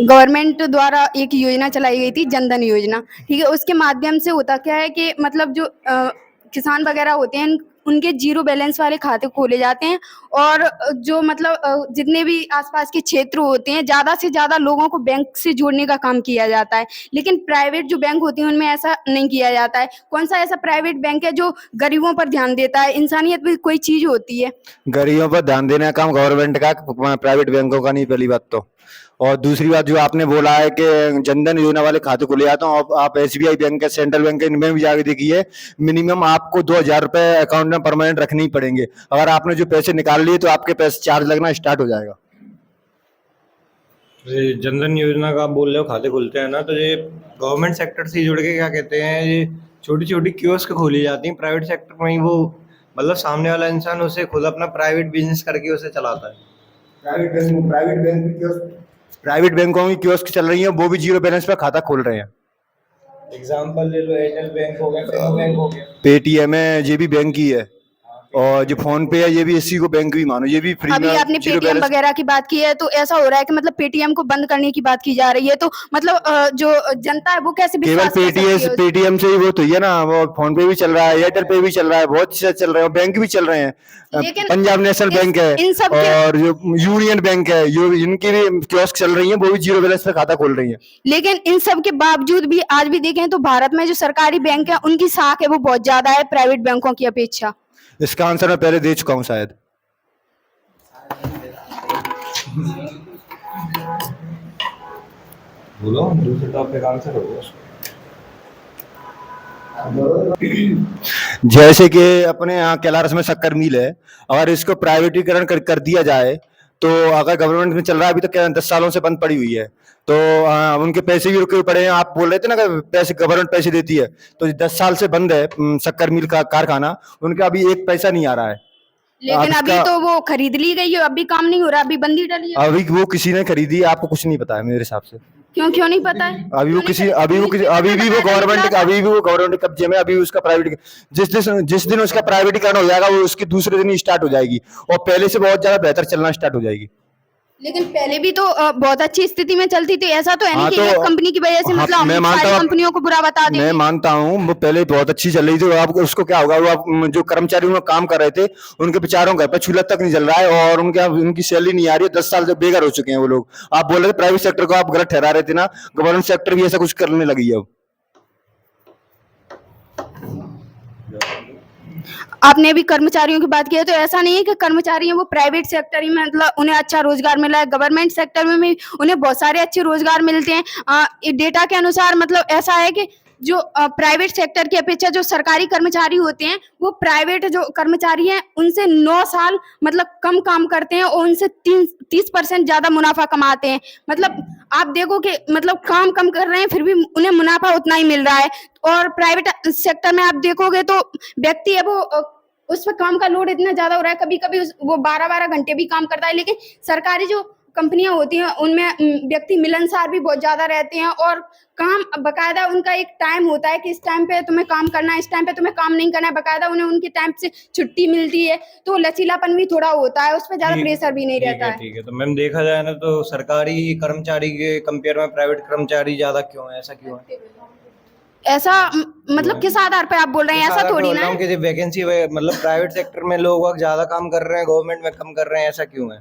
Government द्वारा एक योजना चलाई गई थी जनधन योजना, ठीक है? उसके माध्यम से होता क्या है कि मतलब जो किसान वगैरह होते हैं उनके जीरो बैलेंस वाले खाते खोले जाते हैं और जो मतलब जितने भी आसपास के क्षेत्र होते हैं ज़्यादा से ज़्यादा लोगों को बैंक से जोड़ने का काम किया जाता है। लेकिन प्राइवेट जो बैंक होती हैं उनमें ऐसा नहीं किया जाता है। कौन-सा ऐसा प्राइवेट बैंक है जो गरीबों पर ध्यान देता है? इंसानियत भी कोई चीज़ होती है। गरीबों पर ध्यान देने का काम गवर्नमेंट का, प्राइवेट बैंकों का नहीं, पहली बात तो। और दूसरी बात जो आपने बोला है कि जनधन योजना वाले खाते खुले जाते हैं, आप एसबीआई बैंक है, सेंट्रल बैंक है, इनमें भी जाके देखिए, मिनिमम आपको 2,000 रुपए अकाउंट में परमानेंट रखने ही पड़ेंगे। अगर आपने जो पैसे निकाल लिए तो आपके पैसे चार्ज लगना स्टार्ट हो जाएगा। ये जनधन योजना का आप बोल रहे हो, खाते खुलते हैं ना, तो ये गवर्नमेंट सेक्टर से जुड़ के क्या कहते हैं, ये छोटी छोटी कियोस्क खोली जाती हैं प्राइवेट सेक्टर में ही। वो मतलब सामने वाला इंसान उसे खुद अपना प्राइवेट बिजनेस करके उसे चलाता है। प्राइवेट बैंकों की कियोस्क चल रही है, वो भी जीरो बैलेंस पे खाता खोल रहे हैं। एग्जाम्पल ले लो, एयरटेल बैंक हो गया, फेनो बैंक हो गया, पेटीएम है, ये भी बैंक ही है, और जो फोन पे है ये भी इसी को बैंक भी मानो, ये भी फ्री अभी में आपने जीरो पेटीएम बैलेंस। वगैरह की बात की है तो ऐसा हो रहा है कि मतलब पेटीएम को बंद करने की बात की जा रही है, तो मतलब जो जनता है वो कैसे केवल विश्वास कर सकती है पेटीएम से ही वो तो ही है ना, वो फोन पे भी चल रहा है, एयरटेल पे भी चल रहा है, बहुत से चल रहे हैं, बैंक भी चल रहे हैं। लेकिन पंजाब नेशनल बैंक है इन सब के और जो यूनियन बैंक है, जो इनकी भी कियोस्क चल रही है, वो भी जीरो बैलेंस पे खाता खोल रही है। लेकिन इन सब के बावजूद भी आज भी देखें तो भारत में जो सरकारी बैंक है उनकी साख है वो बहुत ज्यादा है प्राइवेट बैंकों की अपेक्षा। इसका आंसर मैं पहले दे चुका हूँ शायद। बोलो दूसरे टॉपिक आंसर होगा। जैसे कि अपने यहाँ कैलारस में शक्कर मिल है, अगर इसको प्राइवेटीकरण कर दिया जाए तो, अगर गवर्नमेंट में चल रहा है अभी तो क्या 10 सालों से बंद पड़ी हुई है, तो उनके पैसे भी रुके पड़े हैं। आप बोल रहे थे ना कि पैसे गवर्नमेंट पैसे देती है, तो 10 साल से बंद है शक्कर मिल का कारखाना, उनका अभी एक पैसा नहीं आ रहा है। लेकिन अभी तो वो खरीद ली गई है, अभी काम नहीं हो रहा, अभी बंदी डली है। अभी वो किसी ने खरीदी है, आपको कुछ नहीं पता है मेरे हिसाब से। क्यों नहीं पता है? अभी भी वो गवर्नमेंट कब्जे में, अभी उसका प्राइवेट, जिस दिन उसका प्राइवेटीकरण हो जाएगा वो उसके दूसरे दिन ही स्टार्ट हो जाएगी, और पहले से बहुत ज्यादा बेहतर चलना स्टार्ट हो जाएगी। लेकिन पहले भी तो बहुत अच्छी स्थिति में चलती थी, ऐसा तो है नहीं हाँ, कि तो एक कंपनी की वजह से हाँ, मतलब मैं हम मानता सारी हूँ, कंपनियों को बुरा बता देंगे। मैं मानता हूँ वो पहले बहुत अच्छी चल रही थी। अब उसको क्या होगा, वो अब जो कर्मचारी उनमें काम कर रहे थे उनके बेचारों का चूल्हा तक नहीं जल रहा है, और उनकी सैलरी नहीं आ रही है। 10 साल से बेघर हो चुके हैं वो लोग। आप बोल रहे थे प्राइवेट सेक्टर को आप गलत ठहरा रहे थे ना, गवर्नमेंट सेक्टर भी ऐसा कुछ करने लगी है अब। आपने अभी कर्मचारियों की बात की है, तो ऐसा नहीं है कि कर्मचारी हैं वो प्राइवेट सेक्टर ही में मतलब उन्हें अच्छा रोजगार मिला है, गवर्नमेंट सेक्टर में भी उन्हें बहुत सारे अच्छे रोजगार मिलते हैं। डेटा के अनुसार मतलब ऐसा है कि जो प्राइवेट सेक्टर की अपेक्षा जो सरकारी कर्मचारी होते हैं वो प्राइवेट जो कर्मचारी हैं उनसे 9 साल मतलब कम काम करते हैं और उनसे 30% ज्यादा मुनाफा कमाते हैं। मतलब आप देखो कि मतलब काम कम कर रहे हैं फिर भी उन्हें मुनाफा उतना ही मिल रहा है। और प्राइवेट सेक्टर में आप देखोगे तो व्यक्ति है वो उस पर काम का लोड इतना ज्यादा हो रहा है, कभी कभी वो 12-12 घंटे भी काम करता है। लेकिन सरकारी जो कंपनियां होती हैं उनमें व्यक्ति मिलनसार भी बहुत ज्यादा रहते हैं और काम बकायदा उनका एक टाइम होता है कि इस टाइम पे तुम्हें काम करना है, इस टाइम पे तुम्हें काम नहीं करना है, बकायदा उन्हें उनके टाइम से छुट्टी मिलती है, तो लचीलापन भी थोड़ा होता है, उस पर ज्यादा प्रेशर भी नहीं रहता है। ठीक है, तो मैम देखा जाए ना तो सरकारी कर्मचारी के कंपेयर में प्राइवेट कर्मचारी ज्यादा क्यों है, ऐसा क्यों है? ऐसा मतलब किस आधार पर आप बोल रहे हैं? ऐसा थोड़ी ना है कि वैकेंसी मतलब प्राइवेट सेक्टर में लोग ज्यादा काम कर रहे हैं, गवर्नमेंट में कम कर रहे हैं, ऐसा क्यों है?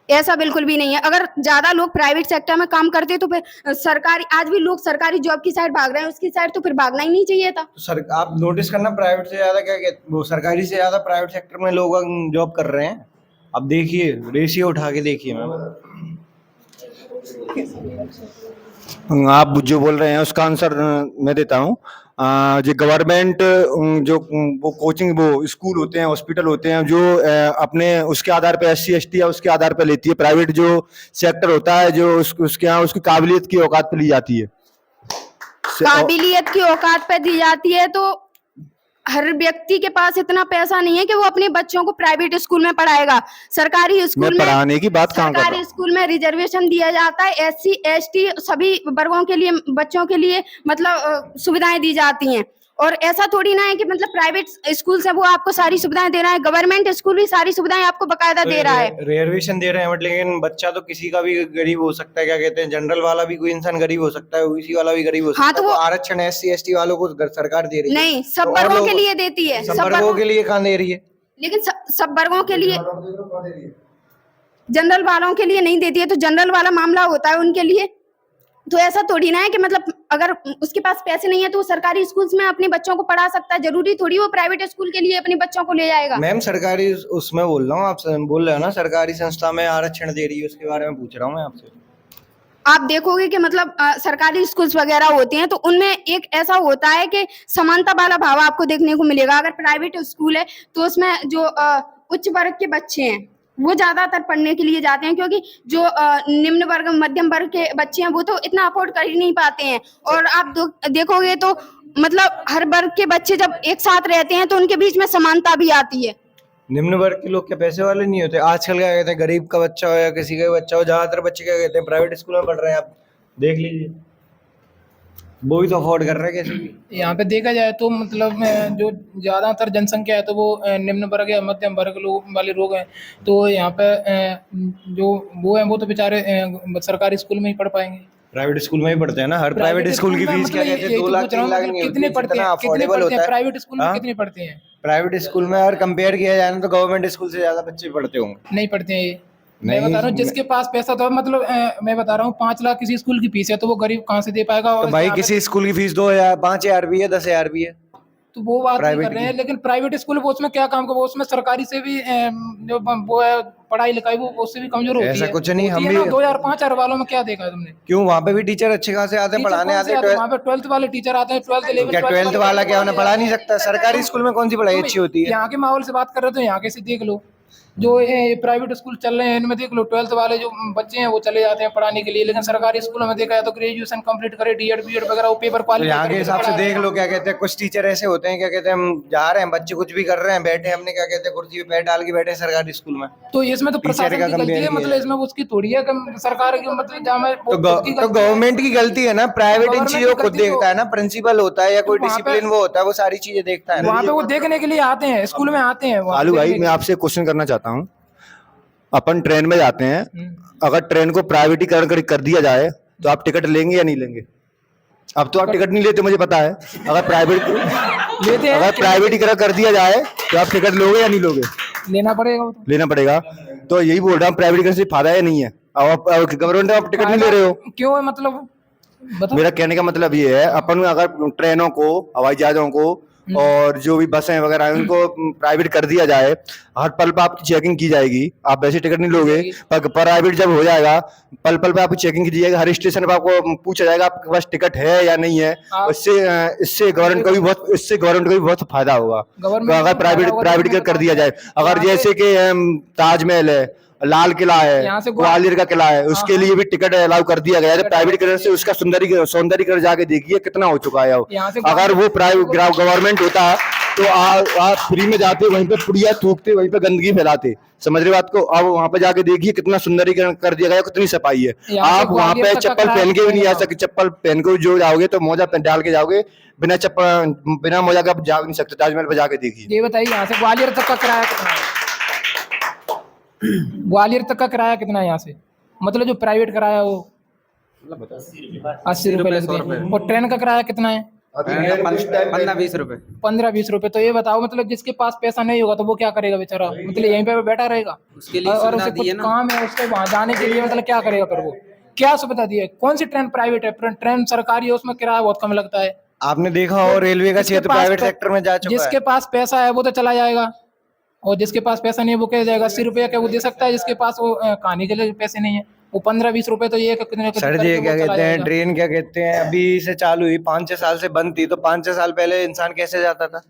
ऐसा बिल्कुल भी नहीं है। अगर ज्यादा लोग प्राइवेट सेक्टर में काम करते तो फिर सरकारी, आज भी लोग सरकारी जॉब की साइड भाग रहे हैं, उसकी साइड तो फिर भागना ही नहीं चाहिए था। तो सर आप नोटिस करना, प्राइवेट से ज्यादा वो सरकारी से ज्यादा प्राइवेट सेक्टर में लोग जॉब कर रहे हैं। अब देखिए रेशियो उठा के देखिए मैम। आप जो बोल रहे हैं उसका आंसर मैं देता हूँ। जो गवर्नमेंट जो वो कोचिंग वो स्कूल होते हैं, हॉस्पिटल होते हैं, जो अपने उसके आधार पे SC ST या उसके आधार पे लेती है। प्राइवेट जो सेक्टर होता है जो उसके यहाँ उसकी काबिलियत की औकात पे ली जाती है। काबिलियत की औकात पे दी जाती है, तो हर व्यक्ति के पास इतना पैसा नहीं है कि वो अपने बच्चों को प्राइवेट स्कूल में पढ़ाएगा। सरकारी स्कूल में पढ़ाने की बात कहाँ कर रहा हूं? सरकारी स्कूल में रिजर्वेशन दिया जाता है, SC ST सभी वर्गों के लिए बच्चों के लिए मतलब सुविधाएं दी जाती हैं। और ऐसा थोड़ी ना है कि मतलब प्राइवेट स्कूल से वो आपको सारी सुविधाएं दे रहा है, गवर्नमेंट स्कूल भी सारी सुविधाएं आपको बकायदा दे रहा है। रिजर्वेशन दे रहे हैं बट लेकिन बच्चा तो किसी का भी गरीब हो सकता है, क्या कहते हैं, जनरल वाला भी कोई इंसान गरीब हो सकता है, ओबीसी वाला भी गरीब हो सकता हाँ, है। तो तो वो आरक्षण एससी एसटी वालों को सरकार दे रही है। नहीं, सब तो और वर्गों के लोग- लिए देती है, सब वर्गों के लिए कहाँ दे रही है? लेकिन सब वर्गों के लिए, जनरल वालों के लिए नहीं देती है। तो जनरल वाला मामला होता है उनके लिए। तो ऐसा थोड़ी ना है कि मतलब अगर उसके पास पैसे नहीं है तो वो सरकारी स्कूल्स में अपने बच्चों को पढ़ा सकता है, जरूरी थोड़ी वो प्राइवेट स्कूल के लिए अपने बच्चों को ले जाएगा। मैम सरकारी उसमें बोल रहा हूँ, आप बोल रहे हो ना सरकारी संस्था में आरक्षण दे रही है, उसके बारे में पूछ रहा हूँ मैं आपसे। आप देखोगे कि मतलब सरकारी स्कूल्स वगैरह होते हैं तो उनमें एक ऐसा होता है कि समानता वाला भाव आपको देखने को मिलेगा। अगर प्राइवेट स्कूल है तो उसमें जो उच्च वर्ग के बच्चे हैं वो ज्यादातर पढ़ने के लिए जाते हैं, क्योंकि जो निम्न वर्ग मध्यम वर्ग के बच्चे हैं वो तो इतना अफोर्ड कर ही नहीं पाते हैं। और आप देखोगे तो मतलब हर वर्ग के बच्चे जब एक साथ रहते हैं तो उनके बीच में समानता भी आती है। निम्न वर्ग के लोग क्या पैसे वाले नहीं होते? आजकल क्या कहते हैं, गरीब का बच्चा हो या किसी का भी बच्चा हो, ज्यादातर बच्चे क्या कहते हैं प्राइवेट स्कूल में पढ़ रहे हैं। आप देख लीजिए, वो भी तो अफोर्ड कर रहे हैं कैसे भी। यहाँ पे देखा जाए तो मतलब जो ज़्यादातर जनसंख्या है तो वो निम्न वर्ग या मध्यम वर्ग लोग वाले लोग हैं। तो यहाँ पे जो वो हैं वो तो बेचारे सरकारी स्कूल में ही पढ़ पाएंगे। प्राइवेट स्कूल में ही पढ़ते हैं ना। हर प्राइवेट स्कूल की फीस क्या कहते हैं 2 लाख 3 लाख नहीं होती, कितने पढ़ते जितना हैं, कितने अफोर्डेबल पढ़ते होता हैं है। प्राइवेट स्कूल में, हाँ? कितने पढ़ते हैं? प्राइवेट स्कूल में अगर कंपेयर किया जाए ना तो गवर्नमेंट स्कूल से ज्यादा बच्चे पढ़ते होंगे। नहीं पढ़ते हैं ये। मैं नहीं, बता रहा हूँ जिसके पास पैसा तो मतलब मैं बता रहा हूँ 5 लाख किसी स्कूल की फीस है तो वो गरीब कहाँ से दे पाएगा? तो और भाई यहाँ पे किसी स्कूल की फीस 2,000 5,000 भी है, 10,000 भी है। तो वो बात नहीं प्राइवेट कर रहे हैं, लेकिन प्राइवेट स्कूल वो उसमें क्या काम कर, वो उसमें सरकारी से भी जो वो है पढ़ाई लिखाई वो उससे भी कमजोर होती है। ऐसा कुछ नहीं, हम होती है भी- ना। 2000-5000 वालों में क्या देखा है तुमने? क्यों? वहाँ पे भी टीचर अच्छे खासे आते हैं, टीचर पढ़ाने कौन से आते हैं। वहाँ पे 12th वाले टीचर आते हैं, 12th लेवल। क्या 12th वाला क्या उन्हें पढ़ा नहीं सकता? सरकारी स्कूल में कौन सी पढ़ाई अच्छी होती है? यहाँ के माहौल से बात कर रहे हो तो यहाँ के से देख लो, जो ये प्राइवेट स्कूल चल रहे हैं इनमें देख लो 12th वाले जो बच्चे हैं वो चले जाते हैं पढ़ाने के लिए, लेकिन सरकारी स्कूलों में देखा जाए तो ग्रेजुएशन कंप्लीट करे, डीएड बीएड वगैरह वो पेपर तो क्वालिफाई यहाँ के हिसाब से देख लो, क्या कहते हैं, कुछ टीचर ऐसे होते हैं, क्या कहते हैं, हम जा रहे हैं, बच्चे कुछ भी कर रहे हैं, बैठे हमने क्या कहते हैं कुर्सी पे पैर डाल के बैठे हैं सरकारी स्कूल में। तो इसमें तो टीचर प्रशासन का की गलती compare है, किया मतलब जाए। इसमें उसकी थोड़ी है कि सरकार की, मतलब जहाँ में तो गवर्नमेंट की गलती है ना। प्राइवेट इन चीजों को खुद देखता है ना, प्रिंसिपल होता है या कोई वहाँ पे- डिसिप्लिन वो होता है, वो सारी चीजें देखता है ना। वहाँ पे वो देखने के लिए आते हैं, स्कूल में आते हैं वहाँ आलू भाई देखने मैं के आपसे क्वेश्चन करना चाहता हूँ। अपन ट्रेन में जाते हैं, लिए। अगर ट्रेन को प्राइवेटीकरण कर दिया जाए तो आप टिकट लेंगे या नहीं लेंगे? अब तो आप टिकट नहीं लेते मुझे पता है। अगर लेते हैं, अगर प्राइवेटीकरण कर दिया जाए तो आप टिकट लोगे या नहीं लोगे? लेना पड़ेगा वो तो। लेना पड़ेगा। तो यही बोल रहा हूँ, प्राइवेटीकरण से फायदा है नहीं है। अब गवर्नमेंट आप टिकट नहीं ले रहे हो। क्यों है मतलब बताओ। मेरा कहने का मतलब ये है, अपन अगर ट्रेनों को, हवाई जहाजों को और जो भी बसें वगैरह हैं उनको प्राइवेट कर दिया जाए, हर पल पे आपकी चेकिंग की जाएगी। आप वैसे टिकट नहीं लोगे, पर प्राइवेट जब हो जाएगा पल पल पे आपकी चेकिंग की जाएगी, हर स्टेशन पे आपको पूछा जाएगा आपके पास टिकट है या नहीं है। इससे गवर्नमेंट को भी बहुत फायदा होगा। तो अगर प्राइवेट कर दिया जाए, अगर जैसे कि ताजमहल है, लाल किला है, यहाँ से ग्वालियर का किला है, उसके लिए भी टिकट अलाउ कर दिया गया है। प्राइवेटीकरण से उसका सौंदर्यीकरण जाके देखिए कितना हो चुका है। यहाँ से अगर वो प्राइवेट गवर्नमेंट होता तो आप फ्री में जाते, वहीं पे पुड़िया थूकते, वहीं पे गंदगी फैलाते। समझ रहे बात को? अब वहाँ पे जाके देखिए कितना सुंदरीकरण कर दिया गया, कितनी सफाई है। यहाँ से आप वहाँ पे ग्वालियर तक का चप्पल पहन के भी नहीं आ किराया सकते। चप्पल पहन के जो जाओगे तो मोजा डाल के जाओगे, बिना चप्पल बिना मोजा के आप जा नहीं सकते। ताजमहल पे जाके देखिए। ये बताइए यहाँ से ग्वालियर तक का किराया कितना है? ग्वालियर तक का किराया कितना है यहाँ से? मतलब जो प्राइवेट किराया वो 80 रुपए लगते हैं। और ट्रेन का किराया कितना है? 15-20 रुपए। 15-20 रुपए। तो ये बताओ मतलब जिसके पास पैसा नहीं होगा तो वो क्या करेगा बेचारा? मतलब यहीं पे बैठा रहेगा उसके लिए और सुविधा उसे दी कुछ है ना। काम है उसको वहां जाने के लिए, मतलब क्या करेगा फिर वो? क्या सुविधा दी है? कौन सी ट्रेन प्राइवेट है? ट्रेन सरकारी है उसमें किराया बहुत कम लगता है। आपने देखा हो रेलवे का जिसके क्षेत्र पास प्राइवेट पे- सेक्टर में जा चुका जिसके है। पास पैसा है वो तो चला जाएगा, और जिसके पास पैसा नहीं है वो क्या जाएगा? 80 रुपया क्या वो दे सकता है? जिसके पास वो खाने के लिए पैसे नहीं है वो 15-20 रुपए तो ये कितने सर जी क्या कहते हैं, ट्रेन क्या कहते हैं, अभी से चालू हुई 5-6 साल से बंद थी, तो 5-6 साल पहले इंसान कैसे जाता था?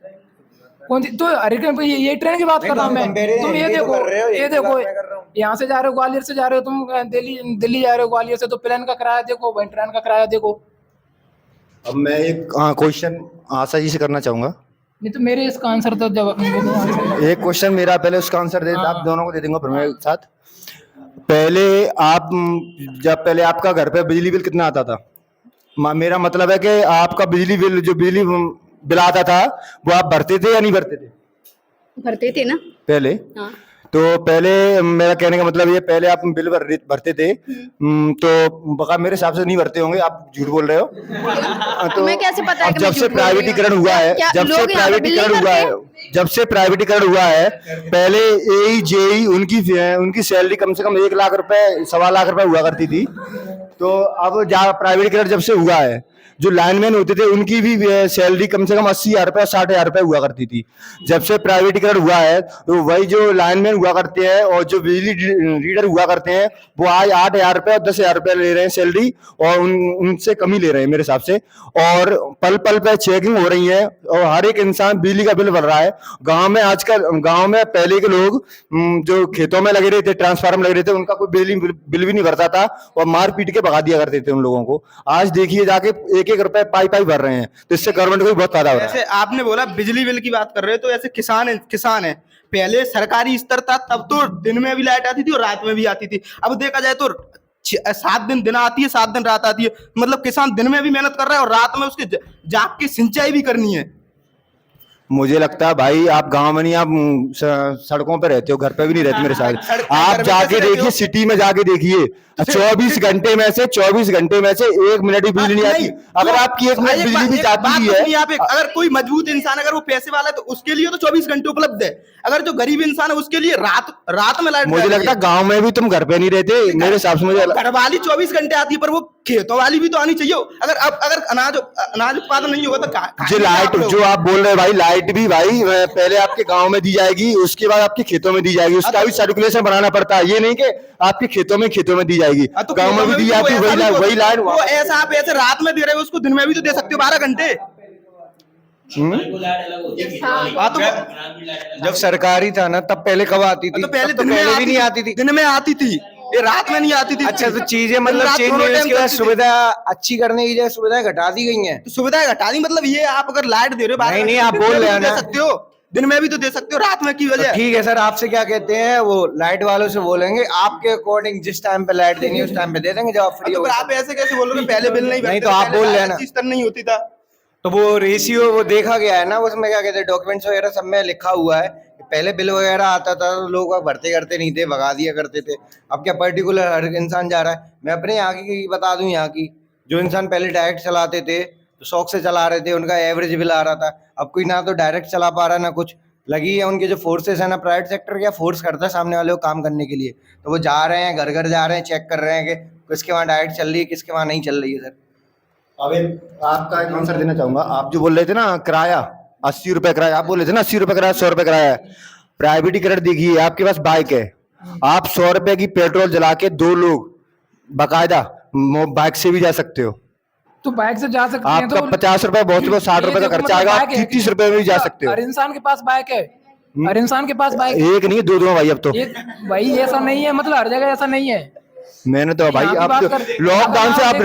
कौन सी? तो अरे ये ट्रेन की बात कर रहा हूँ मैं। तुम ये देखो, ये देखो, यहाँ से जा रहे हो ग्वालियर से जा रहे हो तुम, दिल्ली जा रहे हो ग्वालियर से, तो प्लेन का किराया देखो, वही ट्रेन का किराया देखो। अब मैं एक क्वेश्चन आशा जी से करना चाहूंगा। नहीं तो मेरे इसका आंसर तो जब एक क्वेश्चन मेरा, पहले उसका आंसर दे, आप दोनों को दे दूंगा फिर मेरे साथ। पहले आप जब पहले आपका घर पे बिजली बिल कितना आता था? मेरा मतलब है कि आपका बिजली बिल जो बिजली बिल आता था वो आप भरते थे या नहीं भरते थे भरते थे ना। पहले? हाँ। तो पहले मेरा कहने का मतलब ये पहले आप बिल भरते थे तो बका मेरे हिसाब से नहीं भरते होंगे, आप झूठ बोल रहे हो। तो तुम्हें कैसे पता है अब कि मैं जब से झूठ बोल रही हूँ? प्राइवेटीकरण हुआ है, क्या जब से लोग यहाँ पे बिल नहीं प्राइवेटीकरण हुआ है, भरते? जब से प्राइवेटीकरण हुआ है, पहले एई जेई उनकी सैलरी कम से कम 1 लाख रुपए 1.25 लाख रुपए हुआ करती थी। तो अब प्राइवेटीकरण जब से हुआ है, जो लाइनमैन होते थे उनकी भी सैलरी कम से कम 80,000 रुपए और 60,000 रुपए हुआ करती थी। जब से प्राइवेटीकरण हुआ है तो वही जो लाइनमैन हुआ करते हैं और जो बिजली रीडर हुआ करते हैं वो आज 8,000 रुपए और 10,000 रुपए ले रहे हैं सैलरी, और उनसे कम ही ले रहे हैं मेरे हिसाब से। और पल पल पे चेकिंग हो रही है और हर एक इंसान बिजली का बिल भर रहा है। गाँव में पहले के लोग जो खेतों में लगे रहते थे, ट्रांसफार्मर लगे रहते, उनका कोई बिजली बिल भी नहीं भरता था और मार पीट के भगा दिया करते थे उन लोगों को। आज देखिए जाके 1-1 रुपए पाई भर रहे हैं, तो इससे गवर्नमेंट को भी बहुत फायदा हो रहा है। जैसे आपने बोला बिजली बिल की बात कर रहे हो, तो ऐसे किसान है, पहले सरकारी स्तर था तब तो दिन में भी लाइट आती थी और रात में भी आती थी। अब देखा जाए तो 7 दिन आती है, 7 दिन रात आती है। मतलब किसान दिन में भी मेहनत कर रहा है और रात में उसके जाग के सिंचाई भी करनी है। मुझे लगता है भाई आप गांव में नहीं, आप सड़कों पे रहते हो, घर पे भी नहीं रहते मेरे साथ। सड़क पे आप घर में जाके कैसे रहते हो? देखिए, सिटी में जाके देखिए, 24 घंटे में से 1 मिनट भी बिजली नहीं आती। अगर आपकी 1 मिनट बिजली भी जाती भी है, यहाँ पे अगर कोई मजबूत इंसान, अगर वो पैसे वाला है तो उसके लिए तो 24 घंटे उपलब्ध है। अगर जो गरीब इंसान है उसके लिए रात में लाइट मुझे लगता है गाँव में भी तुम घर पे नहीं रहते मेरे हिसाब से। मुझे घर वाली 24 घंटे आती है, पर वो खेतों वाली भी तो आनी चाहिए। अगर अनाज उत्पादन नहीं होगा तो जो लाइट जो आप बोल रहे हैं भाई, लाइट भी भाई पहले आपके गांव में दी जाएगी, उसके बाद आपके खेतों में दी जाएगी, उसका भी सर्कुलेशन बनाना पड़ता है। ये नहीं कि आपके खेतों में दी जाएगी, तो गांव में भी दी जाती है वही लाइट। वो ऐसा आप ऐसे रात में दे रहे हो, उसको दिन में भी तो दे सकते हो 12 घंटे। जब सरकारी था ना तब पहले कब आती थी? तो पहले तब दिन में भी नहीं आती थी। दिन में आती थी, ये रात में नहीं आती थी। अच्छा, तो चीजें मतलब चेंज हुई, उसके बाद सुविधा अच्छी करने की जगह सुविधाएं घटा दी गई हैं। तो सुविधाएं घटा दी, मतलब ये आप अगर लाइट दे रहे हो नहीं, आप बोल रहे हैं दे ना। सकते हो, दिन में भी तो दे सकते हो, रात में की तो वजह। ठीक है सर, आपसे क्या कहते हैं, वो लाइट वालों से बोलेंगे आपके अकॉर्डिंग जिस टाइम पे लाइट देनी है उस टाइम पे दे देंगे जब आप फ्री तो हो। फिर आप ऐसे कैसे बोल रहे हो पहले बिल नहीं भरते नहीं, तो थे, आप पहले बोल रहे हैं लाइट ना। अच्छी स्तर नहीं होती था। तो वो रेशियो वो देखा गया है ना, उसमें क्या कहते हैं डॉक्यूमेंट्स वगैरह सब में लिखा हुआ है कि पहले बिल वगैरह आता था तो लोग भरते करते नहीं थे, भगा दिया करते थे। अब क्या पर्टिकुलर हर इंसान जा रहा है। मैं अपने यहाँ की बता दूं, यहाँ की जो इंसान पहले डायरेक्ट चलाते थे तो शौक से चला रहे थे, उनका एवरेज बिल आ रहा था। अब कोई ना तो डायरेक्ट चला पा रहा है ना कुछ। लगी है उनके जो फोर्सेस है ना, प्राइवेट सेक्टर क्या फोर्स करता है सामने वाले को काम करने के लिए, तो वो जा रहे हैं घर घर जा रहे हैं, चेक कर रहे हैं कि किसके वहाँ डायरेक्ट चल रही है किसके वहाँ नहीं चल रही है। सर अबे आपका एक आंसर देना चाहूंगा। आप जो बोल रहे थे ना किराया 80 रुपए किराया, आप बोल रहे थे ना 80 रुपए किराया, 100 रुपए किराया है। प्राइवेटीकरण देखिए, आपके पास बाइक है, आप 100 रुपए की पेट्रोल जला के 2 लोग बाकायदा बाइक से भी जा सकते हो। तो बाइक से जा सकते हैं। आपका तो 50 रुपए बहुत 60 रुपए का खर्चा आएगा, आप 30 रुपए में भी जा सकते हो। हर इंसान के पास बाइक है, हर इंसान के पास बाइक एक नहीं 2 भाई। अब तो भाई ऐसा नहीं है, मतलब हर जगह ऐसा नहीं है। मैंने तो भाई यहाँ की आप बात लॉकडाउन से आप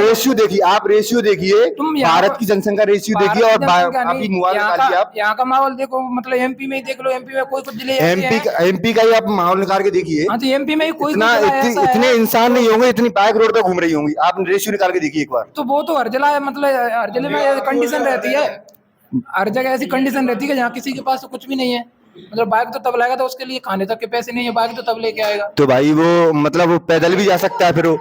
रेशियो देखिए, तुम यहाँ भारत की जनसंख्या रेशियो देखिए और अभी मोबाइल निकालिए आप। यहाँ का माहौल देखो, मतलब एमपी में ही देख लो, एमपी में कोई कुछ जिले एमपी का ही आप माहौल निकाल के देखिए। हाँ, तो एमपी में ही कोई इतने इंसान नहीं होंगे, इतनी बाइक रोड पे घूम रही होंगी। आप रेशियो निकाल के देखिए एक बार। तो वो तो हर जिला है, मतलब हर जिले में कंडीशन रहती है, हर जगह ऐसी कंडीशन रहती है कि जहाँ किसी के पास तो कुछ भी नहीं है। मतलब बाइक तो तब लाएगा तो उसके लिए खाने तक के पैसे नहीं है, बाइक तो तब लेके आएगा। तो भाई वो मतलब वो पैदल भी जा सकता है फिर वो।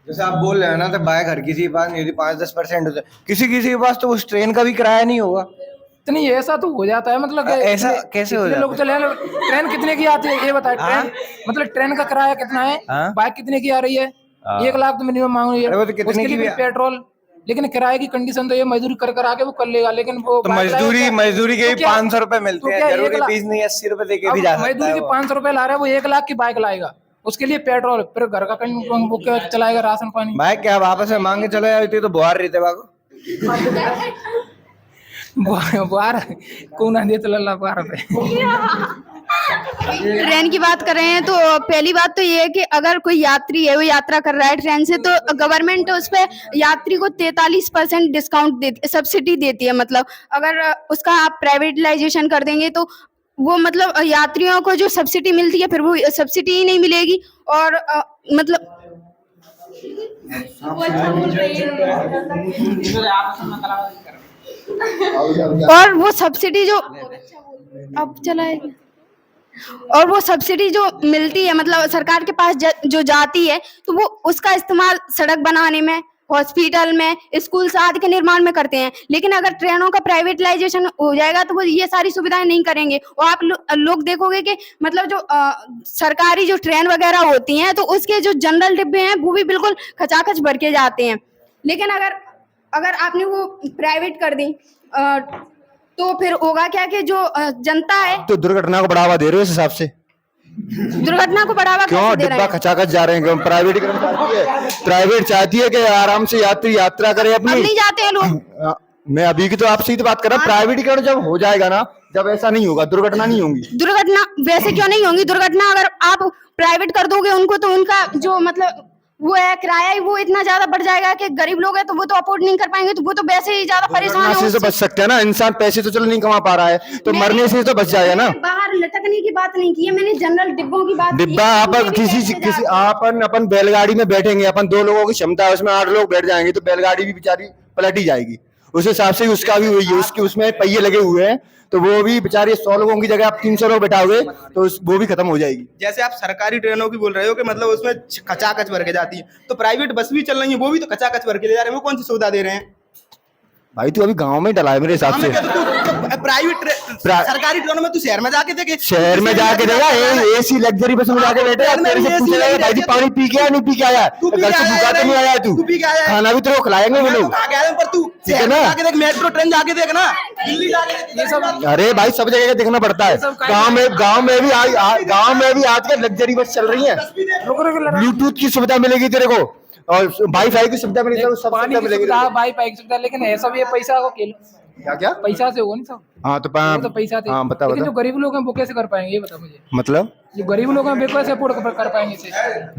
जैसे आप बोल रहे हैं ना, तो बाइक हर किसी के पास नहीं होती, 5-10% होता है। किसी के पास तो उस ट्रेन का भी किराया नहीं होगा। तो नहीं, ऐसा तो हो जाता है, मतलब ऐसा कैसे हो जाता लोग चले। ट्रेन कितने की आती है ये बताए? ट्रेन मतलब ट्रेन का किराया कितना है? बाइक कितने की आ रही है? 1 लाख तो मिनिमम मांग रही है, उसके लिए पेट्रोल। लेकिन किराए की कंडीशन तो ये मजदूरी कर आके वो कर लेगा, लेकिन वो तो मजदूरी के भी 500 रुपए मिलते हैं, जरूरी बीस नहीं 80 रुपए देके भी जा सकता है। मजदूरी के 500 रुपए ला रहा है, वो 1 लाख की बाइक लाएगा, उसके लिए पेट्रोल, फिर घर का वो क्या चलाएगा, राशन पानी। भाई क्या वापस में मांगे चले जाते तो बुहार रही थे बाको बाहर को ना दे तो लल्ला बाहर पे। ट्रेन की बात कर रहे हैं तो पहली बात तो ये है कि अगर कोई यात्री है वो यात्रा कर रहा है ट्रेन से, तो गवर्नमेंट उस पे यात्री को 43% डिस्काउंट देती, सब्सिडी देती है। मतलब अगर उसका आप प्राइवेटाइजेशन कर देंगे तो वो मतलब यात्रियों को जो सब्सिडी मिलती है फिर वो सब्सिडी ही नहीं मिलेगी। और मतलब और वो सब्सिडी जो अब चलाएगी, और वो सब्सिडी जो मिलती है मतलब सरकार के पास जो जाती है, तो वो उसका इस्तेमाल सड़क बनाने में, हॉस्पिटल में, स्कूल आदि के निर्माण में करते हैं। लेकिन अगर ट्रेनों का प्राइवेटाइजेशन हो जाएगा तो वो ये सारी सुविधाएं नहीं करेंगे। और आप लोग देखोगे कि मतलब जो सरकारी जो ट्रेन वगैरह होती हैं तो उसके जो जनरल डिब्बे हैं वो भी बिल्कुल खचाखच भर के जाते हैं। लेकिन अगर आपने वो प्राइवेट कर दी तो फिर होगा क्या कि जो जनता है, तो दुर्घटना को बढ़ावा दे रहे हो इस हिसाब से? दुर्घटना को बढ़ावा क्यों कैसे दे रहे डिब्बा हैं? खचाखच जा रहे हैं? क्यों? प्राइवेट चाहती है कि आराम से यात्री यात्रा करे अब अपनी। नहीं जाते हैं लोग। मैं अभी की तो आपसे ही तो बात कर रहा हूँ। प्राइवेटीकरण जब हो जाएगा ना, जब ऐसा नहीं होगा, दुर्घटना नहीं होंगी। दुर्घटना वैसे क्यों नहीं होंगी? दुर्घटना अगर आप प्राइवेट कर दोगे उनको तो उनका जो मतलब वो है किराया ही वो इतना ज्यादा बढ़ जाएगा कि गरीब लोग हैं तो वो तो अफोर्ड नहीं कर पाएंगे, तो वो तो वैसे ही ज्यादा परेशान दुर्घटना है से तो बच सकते हैं ना इंसान। पैसे तो चलो नहीं कमा पा रहा है तो मैंने- मरने से तो बच जाएगा ना। बाहर लटकने की बात नहीं की है मैंने, जनरल डिब्बों की बात की है। डिब्बा आप उनमें भी पैसे किसी जाते हैं। अपन बैलगाड़ी में बैठेंगे, अपन 2 लोगों की क्षमता है, उसमें 8 लोग बैठ जाएंगे तो बैलगाड़ी भी बेचारी पलट ही जाएगी। उस हिसाब से उसका भी वही है, उसके उसमें पहिए लगे हुए हैं तो वो भी बेचारी 100 लोगों की जगह आप 300 लोग बैठाओगे तो वो भी खत्म हो जाएगी। जैसे आप सरकारी ट्रेनों की बोल रहे हो कि मतलब उसमें खचाखच भर के जाती है, तो प्राइवेट बस भी चल रही है, वो भी तो खचाखच भर के ले जा रहे हैं। वो कौन सी सुविधा दे रहे हैं? भाई तू अभी गांव में डला है मेरे हिसाब से। प्राइवेट सरकारी ट्रेनों में तू शहर में जाके देखे, शहर में जाके देगा एसी लग्जरी बस में जाके बैठे और तेरे से पूछेगा भाई जी पानी पी के आया नहीं पी के आया, तू पी घर के से आया भूखा तो नहीं? नहीं आया तू? तू पी के आया है? खाना भी तो खिलाएंगे वो लोग। कहाँ गया है? पर तू ठीक है शहर में ना? जाके देख, मेट्रो ट्रेन जाके देख ना, दिल्ली जाके देख, ये सब अरे भाई सब जगह देखना पड़ता है। गांव में भी आजकल लग्जरी बस चल रही है। ब्लूटूथ की सुविधा मिलेगी तेरे को और वाईफाई की सुविधा मिलेगी, सब पानी सुविधा की मिलेगी। सुविधा, वाईफाई की सुविधा, लेकिन है सब ये पैसा को खेल, क्या क्या? पैसा से होगा नहीं सब। हाँ तो वो तो पैसा थे, हाँ बता लेकिन बता जो गरीब लोग हैं वो कैसे कर पाएंगे ये बता मुझे। मतलब जो गरीब लोग हैं वो कैसे अफोर्ड कर पाएंगे इसे?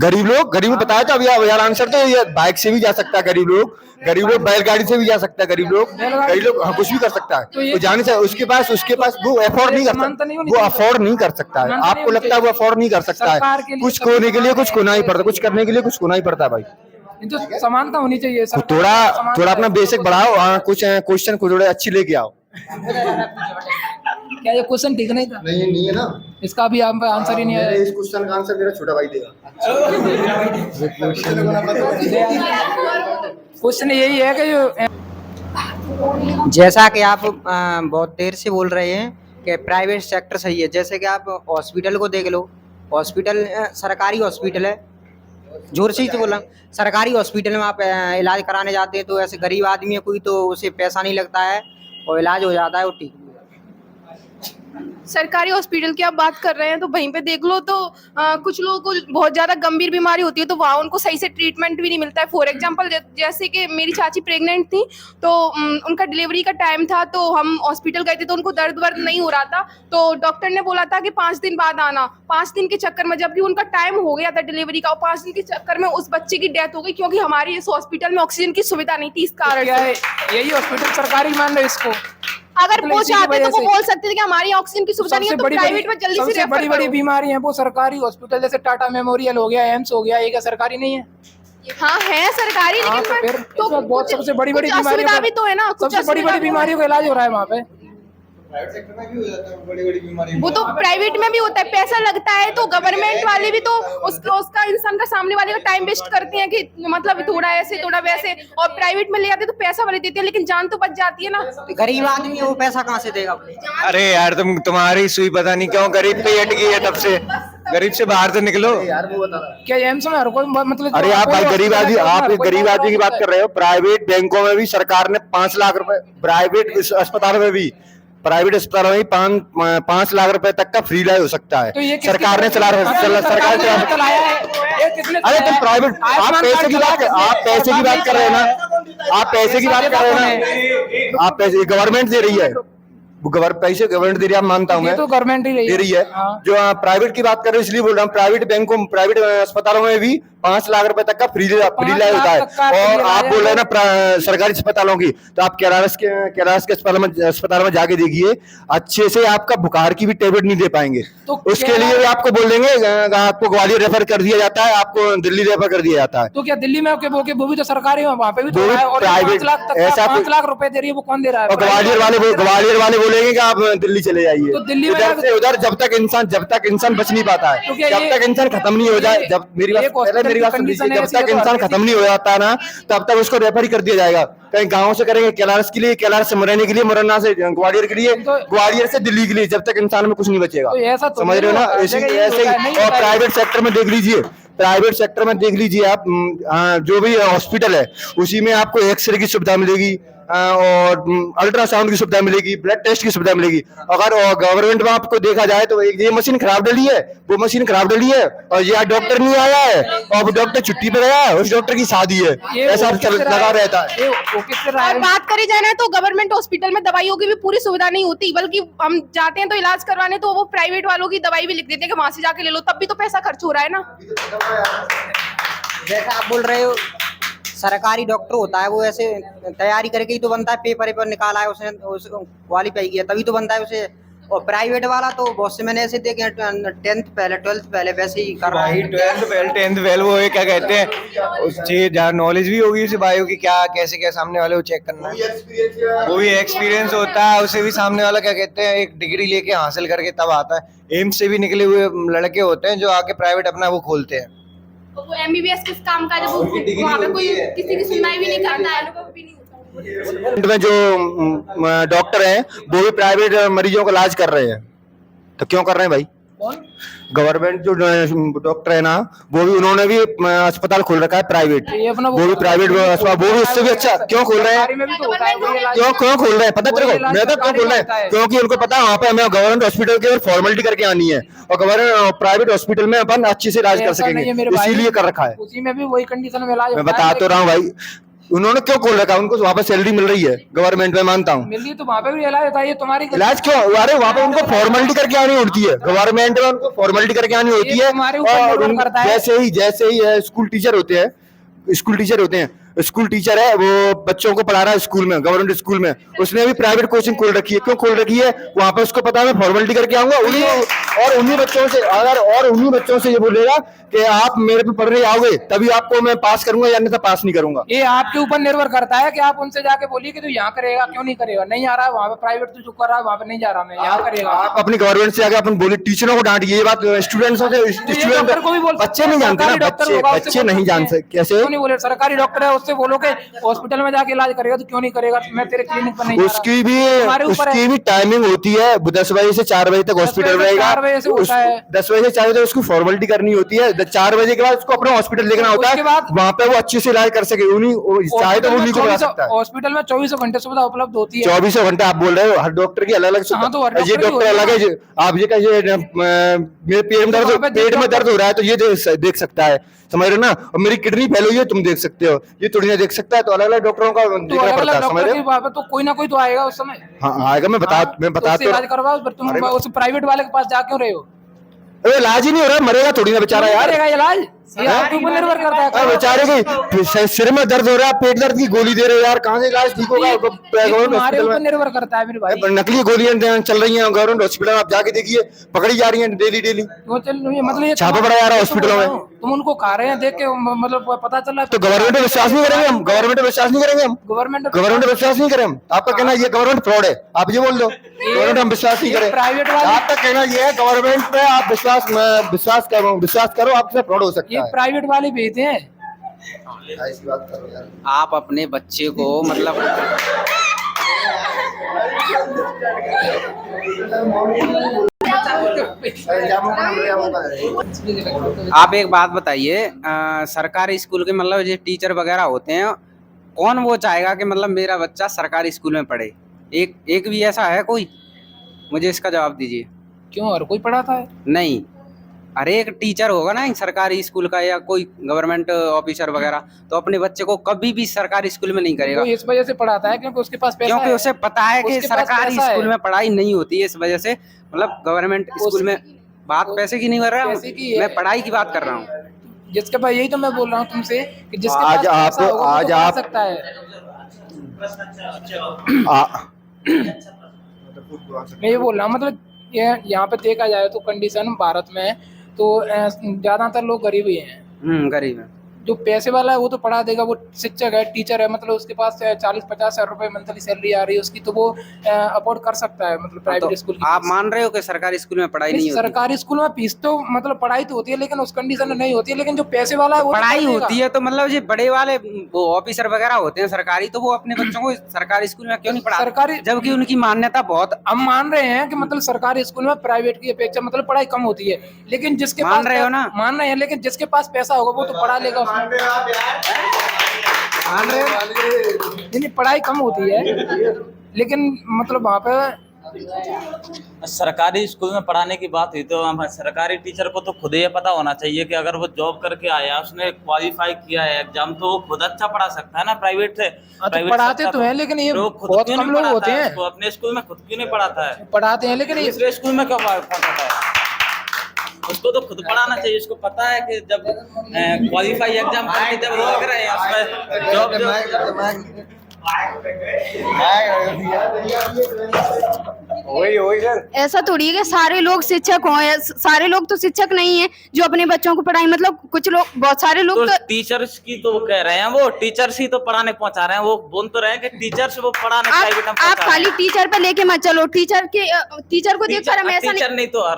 गरीब बताया तो अभी यार आंसर तो ये बाइक से भी जा सकता है गरीब लोग बैलगाड़ी से भी जा सकता है गरीब लोग हाँ, कुछ भी कर सकता है। तो जाने से उसके पास वो अफोर्ड नहीं कर सकता, वो अफोर्ड नहीं कर सकता है। आपको लगता है वो अफोर्ड नहीं कर सकता है? कुछ खोने के लिए कुछ खोना ही पड़ता है, कुछ करने के लिए कुछ खोना ही पड़ता है भाई। जो समानता होनी चाहिए तो थोड़ा अपना बेसिक बढ़ाओ। हाँ कुछ क्वेश्चन को थोड़े अच्छी लेके आओ। क्या ये क्वेश्चन ठीक नहीं था? नहीं है ना, इसका भी आंसर ही नहीं आया। इस क्वेश्चन का आंसर मेरा छोटा भाई देगा। क्वेश्चन यही है कि जो जैसा कि आप बहुत देर से बोल रहे हैं कि प्राइवेट सेक्टर सही है, जैसे कि आप हॉस्पिटल को देख लो। हॉस्पिटल सरकारी हॉस्पिटल है, जोर से ही तो बोला, सरकारी हॉस्पिटल में आप इलाज कराने जाते हैं तो ऐसे गरीब आदमी है कोई तो उसे पैसा नहीं लगता है और इलाज हो जाता है और ठीक। सरकारी हॉस्पिटल की आप बात कर रहे हैं तो वहीं पे देख लो तो कुछ लोगों को बहुत ज़्यादा गंभीर बीमारी होती है तो वहाँ उनको सही से ट्रीटमेंट भी नहीं मिलता है। फॉर एग्जांपल जैसे कि मेरी चाची प्रेग्नेंट थी तो उनका डिलीवरी का टाइम था तो हम हॉस्पिटल गए थे तो उनको दर्द वर्द नहीं हो रहा था तो डॉक्टर ने बोला था कि 5 दिन बाद आना। 5 दिन के चक्कर में जबकि उनका टाइम हो गया था डिलीवरी का और 5 दिन के चक्कर में उस बच्चे की डेथ हो गई क्योंकि हमारी इस हॉस्पिटल में ऑक्सीजन की सुविधा नहीं थी। इस कारण क्या है, यही हॉस्पिटल सरकारी मान लो इसको। अगर वो इसी की चाहते तो वजह वो से बोल सकते थे कि हमारी ऑक्सीजन की सुविधा नहीं है तो प्राइवेट में जल्दी से सबसे रेफर बड़ी करो। बीमारी है वो सरकारी हॉस्पिटल, जैसे टाटा मेमोरियल हो गया, एम्स हो गया, ये क्या सरकारी नहीं है? हाँ है सरकारी हाँ, लेकिन तो फिर इसमें बहुत सबसे बड़ी कुछ असुविधा भी तो है ना, कुछ सबसे बड़ी असुविधा बड़ी भी हो बीमारियों का इलाज हो रहा है वहाँ पे। प्राइवेट सेक्टर में भी हो जाता है बड़ी बीमारी। वो तो प्राइवेट में भी होता है, पैसा लगता है तो गवर्नमेंट वाले भी तो उसका इंसान का सामने वाले का टाइम वेस्ट करते हैं कि मतलब थोड़ा ऐसे थोड़ा वैसे, और प्राइवेट में ले आते तो पैसा वाले देते हैं लेकिन जान तो बच जाती है ना। गरीब आदमी है वो पैसा कहाँ से देगा? अरे यार तुम्हारी सुई पता नहीं क्यों गरीब पे अट गई है तब से। गरीब से बाहर तो निकलो यार वो बता रहा क्या एम्स में हर कोई मतलब अरे आप भाई गरीब आदमी, आप एक गरीब आदमी की बात कर रहे हो। प्राइवेट बैंकों में भी सरकार ने 5 लाख रुपए, प्राइवेट अस्पतालों में भी 5 लाख रुपए तक का फ्री इलाज हो सकता तो है। ये सरकार ने सरकार चलाया है, ये किसने अरे तुम प्राइवेट, आप पैसे की बात कर रहे हो ना, आप पैसे की बात कर रहे हो ना, आप पैसे गवर्नमेंट दे रही है। पैसे गवर्नमेंट दे रही है, आप मानता हूँ ये मैं तो गवर्नमेंट ही दे रही है। हाँ। जो प्राइवेट की बात कर रहे हैं इसलिए बोल रहा हूँ, प्राइवेट अस्पतालों में भी 5 लाख रुपए तक का फ्री इलाज होता है। लाख तक का और फ्री आप इलाज बोल रहे है हैं ना सरकारी अस्पतालों की, तो आप कैलाश के अस्पताल में जाके देखिए, अच्छे से आपका बुखार की भी टेबलेट नहीं दे पाएंगे। तो उसके कैलाश- लिए भी आपको बोल देंगे आपको ग्वालियर रेफर कर दिया जाता है, आपको दिल्ली रेफर कर दिया जाता है। तो क्या दिल्ली में वो भी तो सरकारी है, वहाँ पे भी तो वो हो भी रहा है, और प्राइवेट, 5 लाख तक का ऐसा 5 लाख रुपए दे रही है, वो कौन दे रहा है? और ग्वालियर वाले बोलेंगे कि आप दिल्ली चले जाइए। तो दिल्ली में इधर से उधर जब तक इंसान बच नहीं पाता है, तो क्या जब ये- तक इंसान खत्म नहीं हो जाए, ये- जब मेरी एक बात hospital की सुन लीजिए, condition है जब ऐसी तक है तो इंसान हर खत्म नहीं हो जाता है ना, तब तक उसको रेफर ही कर दिया जाएगा। कहीं गाँव से करेंगे कैलाश के लिए, कैलाश से मुरैना के लिए, मुरैना से ग्वालियर के लिए, तो- ग्वालियर से दिल्ली के लिए, जब तक इंसान में कुछ नहीं बचेगा। तो ऐसा तो समझ रहे हो ना? नहीं होता, ऐसे जगह ये ऐसे होता है, ही। नहीं और होता है। प्राइवेट सेक्टर में देख लीजिए, आप जो भी हॉस्पिटल है उसी में आपको एक्सरे की सुविधा मिलेगी, और अल्ट्रासाउंड की सुविधा मिलेगी, ब्लड टेस्ट की सुविधा मिलेगी। अगर गवर्नमेंट में आपको देखा जाए तो ये मशीन खराब डली है, वो मशीन खराब डली है, और ये डॉक्टर नहीं आया है, और वो डॉक्टर छुट्टी पे गया है, उस डॉक्टर की शादी है, ऐसा लगा रहता है। और बात करी जाए ना तो गवर्नमेंट हॉस्पिटल में दवाइयों की भी पूरी सुविधा नहीं होती, बल्कि हम जाते हैं तो इलाज करवाने तो वो प्राइवेट वालों की दवाई भी लिख देते हैं कि वहां से जाके ले लो, तब भी तो पैसा खर्च हो रहा है ना। जैसा आप बोल रहे हो, सरकारी डॉक्टर होता है वो ऐसे तैयारी करके ही तो बनता है, पेपर निकाला है उसने, क्वालिफाई किया तभी तो बनता है उसे। और प्राइवेट वाला तो बहुत से मैंने ऐसे देखे 10th पहले 12th पहले वैसे ही कर रहा भाई है। 10th फेल वो है, क्या कहते हैं, उससे जहाँ नॉलेज भी होगी उसे बायो की, क्या कैसे क्या सामने वाले को चेक करना है, वो भी एक्सपीरियंस होता है उसे भी। सामने वाला क्या कहते हैं, एक डिग्री लेके हासिल करके तब आता है। एम्स से भी निकले हुए लड़के होते हैं जो आके प्राइवेट अपना वो खोलते हैं। तो वो MBBS किस काम का, जब वहाँ पे कोई किसी की सुनवाई भी नहीं करता है, अनुभव भी नहीं होता। में जो डॉक्टर हैं वो भी प्राइवेट मरीजों का इलाज कर रहे हैं, तो क्यों कर रहे हैं भाई? गवर्नमेंट जो डॉक्टर है ना, वो भी उन्होंने भी अस्पताल खोल रखा है प्राइवेट, ये अपना वो भी प्राइवेट अस्पताल, वो भी उससे भी अच्छा क्यों खोल रहे हैं? सरकारी में भी तो होता है वही इलाज। क्यों खोल रहे हैं पता तेरे को? मैं तो क्यों खोल रहे हैं, क्योंकि उनको पता है वहाँ पे हमें गवर्नमेंट हॉस्पिटल के फॉर्मेलिटी करके आनी है, और गवर्नमेंट प्राइवेट हॉस्पिटल में अपन अच्छे से इलाज कर ऐसा नहीं है सकेंगे, मेरे भाई, इसीलिए कर रखा है। उसी में भी वही कंडीशन में इलाज मैं होता बता है, तो रहा हूँ भाई, उन्होंने क्यों खोल रखा है, उनको वहाँ पे सैलरी मिल रही है गवर्नमेंट में, मानता हूँ। मिल रही तो वहाँ पे भी इलाज होता है, ये तुम्हारी इलाज क्यों? अरे वहाँ पे उनको फॉर्मेलिटी करके आनी होती है, गवर्नमेंट में उनको फॉर्मेलिटी करके आनी होती है। तुम्हारे ऊपर और निर्भर करता है। जैसे ही स्कूल टीचर होते हैं, स्कूल टीचर है, वो बच्चों को पढ़ा रहा है स्कूल में, गवर्नमेंट स्कूल में, उसने भी प्राइवेट कोचिंग खोल रखी है। क्यों खोल रखी है? वहाँ पे उसको पता है मैं फॉर्मेलिटी करके आऊंगा, उन्हीं बच्चों से ये बोलेगा कि आप मेरे पे पढ़ रहे आओगे तभी आपको मैं पास करूंगा, या नहीं पास नहीं करूंगा। ये आपके ऊपर निर्भर करता है कि आप उनसे जाके बोलिए कि तू यहाँ करेगा, क्यों नहीं करेगा, नहीं आ रहा है वहाँ पे प्राइवेट तू जो कर रहा है वहाँ पे नहीं जा रहा, मैं यहाँ करेगा। आप अपनी गवर्नमेंट से आगे अपन बोले, टीचरों को डांटिए, ये बात स्टूडेंट्सों से, डॉक्टर को भी बोल बच्चे नहीं जानते ना, बच्चे नहीं जान सकते कैसे। क्यों नहीं बोले? सरकारी डॉक्टर है, उससे बोलो कि हॉस्पिटल में जाके इलाज करेगा, तो क्यों नहीं करेगा? मैं तेरे क्लिनिक पर नहीं जा रहा। उसकी भी टाइमिंग होती है, 10 बजे से 4 बजे तक हॉस्पिटल रहेगा, 4 बजे से होता है। 10 बजे से 4 बजे तक उसकी फॉर्मेलिटी करनी होती है, 4 बजे के बाद उसको अपना हॉस्पिटल लेना होता है, वहाँ पे वो अच्छे से इलाज कर सके, चाहे तो उन्हीं को करा सकता है। हॉस्पिटल में 24 घंटे सुविधा उपलब्ध होती है। 24 घंटे आप बोल रहे हो, हर डॉक्टर की अलग अलग हाँ, तो हर ये डॉक्टर की डॉक्टर अलग है। आप ये कहिए मेरे पेट में दर्द हो रहा है तो ये देख सकता है, समझ रहे हो ना, और मेरी किडनी फेल हुई है तुम देख सकते हो, ये थोड़ी ना देख सकता है, तो अलग अलग डॉक्टरों का तो देखना अलग पड़ता अलग है, समझ डॉक्टर रहे की हो? वहाँ पे तो कोई ना कोई तो आएगा उस समय। हाँ आएगा, मैं बता उससे तो इलाज करवाओ, फिर तुम उस प्राइवेट वाले के पास जा क्यों रहे हो? अरे इलाज ही नहीं हो रहा, मरेगा थोड़ी ना बेचारा यार। करेगा इलाज, ये आपके ऊपर निर्भर करता है। बेचारे की सिर में दर्द हो रहा है, पेट दर्द की गोली दे रहे हो यार, कहाँ से इलाज ठीक होगा? तुम्हारे ऊपर निर्भर करता है मेरे भाई। नकली गोलियां चल रही हैं गवर्नमेंट हॉस्पिटल, आप जाके देखिए, पकड़ी जा रही हैं डेली। वो चल मतलब ये छापा पड़ा जा रहा है हॉस्पिटलों में। तुम उनको खा रहे हैं देख के, मतलब पता चल रहा है तो गवर्नमेंट पे विश्वास नहीं करेंगे हम, गवर्नमेंट पे विश्वास नहीं करेंगे हम, गवर्नमेंट विश्वास नहीं करें हम। आपका कहना ये गवर्नमेंट फ्रॉड है, आप ये बोल दो गवर्नमेंट हम विश्वास नहीं करें। प्राइवेट वाले, आपका कहना ये है गवर्नमेंट पे आप विश्वास करो, आपसे फ्रॉड हो सकता ये है। प्राइवेट वाले भेजते हैं। ऐसी बात करो यार। आप अपने बच्चे को मतलब आप एक बात बताइए, सरकारी स्कूल के मतलब जो टीचर वगैरह होते हैं, कौन वो चाहेगा कि मतलब मेरा बच्चा सरकारी स्कूल में पढ़े? एक भी ऐसा है कोई? मुझे इसका जवाब दीजिए। क्यों, हर कोई पढ़ाता है? नहीं, हर एक टीचर होगा ना सरकारी स्कूल का या कोई गवर्नमेंट ऑफिसर वगैरह, तो अपने बच्चे को कभी भी सरकारी स्कूल में नहीं करेगा, वो इस वजह से पढ़ाता है क्योंकि उसके पास पैसा क्योंकि है। उसे पता है कि उसके पास सरकारी पैसा है। स्कूल में पढ़ाई नहीं होती है। इस वजह से मतलब गवर्नमेंट स्कूल में बात पैसे की नहीं कर रहा हूँ, पैसे की है। मैं पढ़ाई की बात कर रहा हूँ। जिसके पास, यही तो मैं बोल रहा हूँ तुमसे कि जिसके आज पास पैसा आप- होगा वो आज तो पढ़ा आप- सकता है। मैं ये बोल रहा हूँ मतलब ये यहाँ पे देखा जाए तो कंडीशन भारत में तो ज्यादातर लोग गरीब ही हैं। गरीब है। जो पैसे वाला है वो तो पढ़ा देगा, वो शिक्षक है, टीचर है, मतलब उसके पास 40-50 हज़ार रुपए मंथली सैलरी आ रही है उसकी, तो वो अफोर्ड कर सकता है मतलब प्राइवेट तो स्कूल की आप फीस। मान रहे हो कि सरकारी स्कूल में पढ़ाई नहीं होती? सरकारी स्कूल में फीस तो मतलब पढ़ाई तो होती है लेकिन उस कंडीशन में नहीं होती है, लेकिन जो पैसे वाला है वो तो पढ़ाई कर देगा। होती है तो मतलब ये बड़े वाले वो ऑफिसर वगैरह होते हैं सरकारी, तो वो अपने बच्चों को सरकारी स्कूल में क्यों नहीं पढ़ाते? सरकारी, जबकि उनकी मान्यता बहुत, हम मान रहे हैं कि मतलब सरकारी स्कूल में प्राइवेट की अपेक्षा मतलब पढ़ाई कम होती है, लेकिन जिसके मान पास रहे हो ना? मान रहे हैं, लेकिन जिसके पास पैसा होगा वो तो पढ़ा लेगा उसमें। मान रहे हो? नहीं, पढ़ाई कम होती है लेकिन मतलब वहाँ पे सरकारी स्कूल में पढ़ाने की बात हुई तो हम सरकारी टीचर को तो खुद ये पता होना चाहिए कि अगर वो जॉब करके आया, उसने क्वालिफाई किया है एग्जाम, तो वो खुद अच्छा पढ़ा सकता है ना प्राइवेट से। तो पढ़ाते तो हैं लेकिन ये बहुत कम लोग होते हैं। वो अपने स्कूल में खुद क्यों नहीं पढ़ाता है? पढ़ाते हैं लेकिन ये दूसरे स्कूल में क्यों पढ़ाता है? उसको तो खुद पढ़ाना चाहिए। उसको पता है कि जब क्वालिफाई एग्जाम करके जब लग रहे हैं उसमें जॉब ऐसा थोड़ी है कि सारे लोग शिक्षक हों, सारे लोग तो शिक्षक नहीं है जो अपने बच्चों को पढ़ाएं, मतलब कुछ लोग, बहुत सारे लोग तो तो टीचर्स की तो वो कह रहे हैं, वो टीचर्स ही तो पढ़ाने पहुंचा रहे हैं। वो बोल तो रहे हैं कि टीचर्स वो पढ़ाने प्राइवेट में आप पहुंचा रहे खाली हैं। टीचर पे लेके मत चलो, टीचर को देखकर हम ऐसा टीचर नहीं तो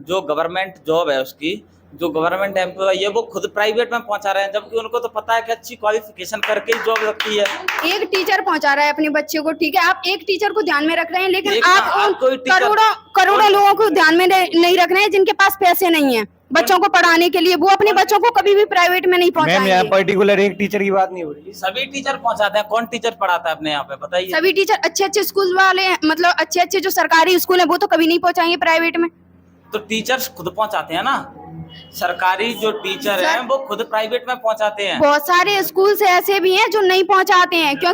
जो गवर्नमेंट जॉब है उसकी, जो गवर्नमेंट एम्प्लॉय है वो खुद प्राइवेट में पहुंचा रहे हैं, जबकि उनको तो पता है कि अच्छी क्वालिफिकेशन करके ही जॉब लगती है। एक टीचर पहुंचा रहा है अपने बच्चे को, ठीक है, आप एक टीचर को ध्यान में रख रहे हैं, लेकिन एक आप उन कोई टीचर- करोड़ों लोगों को ध्यान में नहीं रख रहे हैं जिनके पास पैसे नहीं है बच्चों को पढ़ाने के लिए। वो अपने बच्चों को कभी भी प्राइवेट में नहीं मैम यहाँ पहुंचाएंगे। पर्टिकुलर एक टीचर की बात नहीं हो रही। सभी टीचर पहुंचाते हैं। कौन टीचर पढ़ाता है अपने यहाँ पे बताइए? सभी टीचर अच्छे स्कूल वाले हैं, मतलब अच्छे जो सरकारी स्कूल है वो तो कभी नहीं पहुंचाएंगे प्राइवेट में। तो टीचर्स खुद पहुंचाते हैं ना। सरकारी जो टीचर हैं वो खुद प्राइवेट में पहुंचाते हैं। बहुत सारे स्कूल ऐसे भी हैं जो नहीं पहुंचाते हैं, क्योंकि